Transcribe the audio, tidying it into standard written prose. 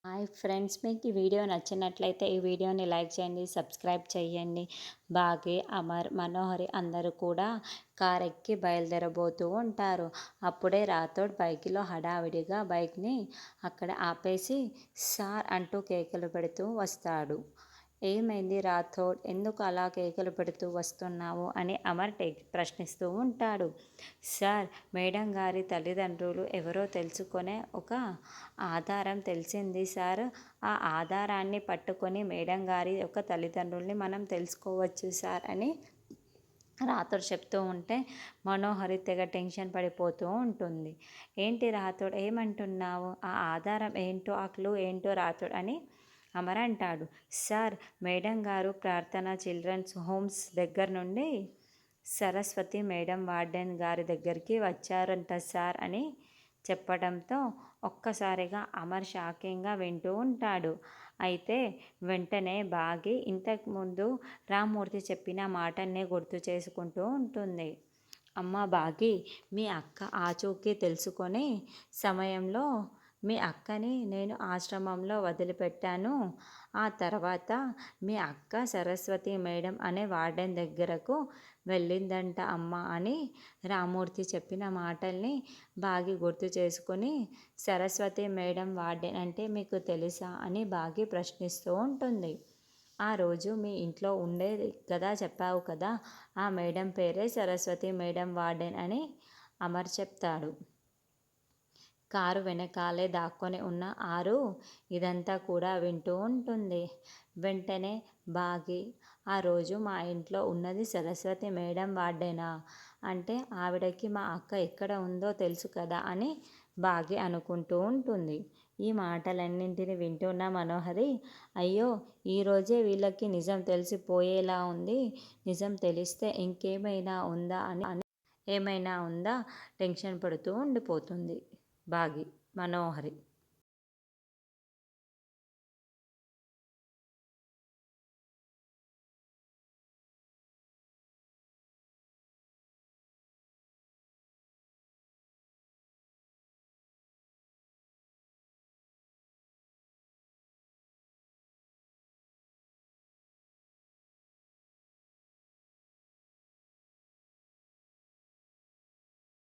Hi friends, మీకు ఈ video నచ్చినట్లయితే ఈ వీడియోని లైక్ చేయండి, సబ్స్క్రైబ్ చేయండి. బాగి, అమర్, మనోహరి అందరూ కూడా కార్ ఎక్కి బయలుదేరబోతూ ఉంటారు. అప్పుడే రాథోడ్ బైక్లో హడావిడిగా బైక్ని అక్కడ ఆపేసి సార్ అంటూ కేకలు పెడుతూ వస్తాడు. ఏమైంది రాథోడ్, ఎందుకు అలా కేకలు పెడుతూ వస్తున్నావు అని అమర్ ప్రశ్నిస్తూ ఉంటాడు. సార్, మేడం గారి తల్లిదండ్రులు ఎవరో తెలుసుకునే ఒక ఆధారం తెలిసింది సార్. ఆ ఆధారాన్ని పట్టుకొని మేడం గారి యొక్క తల్లిదండ్రుల్ని మనం తెలుసుకోవచ్చు సార్ అని రాథోడ్ చెప్తూ ఉంటే మనోహరి తెగ టెన్షన్ పడిపోతూ ఉంటుంది. ఏంటి రాథోడ్, ఏమంటున్నావు? ఆ ఆధారం ఏంటో, ఆ క్లూ ఏంటో రాథోడ్ అని అమర్ అంటాడు. సార్, మేడం గారు ప్రార్థన చిల్డ్రన్స్ హోమ్స్ దగ్గర నుండి సరస్వతి మేడం వార్డెన్ గారి దగ్గరికి వచ్చారంట సార్ అని చెప్పడంతో ఒక్కసారిగా అమర్ షాకింగ్గా వింటూ ఉంటాడు. అయితే వెంటనే బాగి ఇంతకుముందు రామ్మూర్తి చెప్పిన మాటల్ని గుర్తు చేసుకుంటూ ఉంటుంది. అమ్మ బాగి, మీ అక్క ఆచూకీ తెలుసుకొని సమయంలో మీ అక్కని నేను ఆశ్రమంలో వదిలిపెట్టాను. ఆ తర్వాత మీ అక్క సరస్వతి మేడం అనే వార్డెన్ దగ్గరకు వెళ్ళిందంట అమ్మ అని రామ్మూర్తి చెప్పిన మాటల్ని బాగి గుర్తు చేసుకుని, సరస్వతి మేడం వార్డెన్ అంటే మీకు తెలుసా అని బాగి ప్రశ్నిస్తూ ఉంటుంది. ఆ రోజు మీ ఇంట్లో ఉండేది కదా, చెప్పావు కదా, ఆ మేడం పేరే సరస్వతి మేడం వార్డెన్ అని అమర్ చెప్తాడు. కారు వెనకాలే దాక్కొని ఉన్న ఆరు ఇదంతా కూడా వింటూ ఉంటుంది. వెంటనే బాగి, ఆ రోజు మా ఇంట్లో ఉన్నది సరస్వతి మేడం వార్డెనా? అంటే ఆవిడకి మా అక్క ఎక్కడ ఉందో తెలుసు కదా అని బాగి అనుకుంటూ ఉంటుంది. ఈ మాటలన్నింటినీ వింటున్న మనోహరి, అయ్యో, ఈరోజే వీళ్ళకి నిజం తెలిసిపోయేలా ఉంది. నిజం తెలిస్తే ఇంకేమైనా ఉందా అని ఏమైనా ఉందా టెన్షన్ పడుతూ ఉండిపోతుంది బాగి. మనోహరి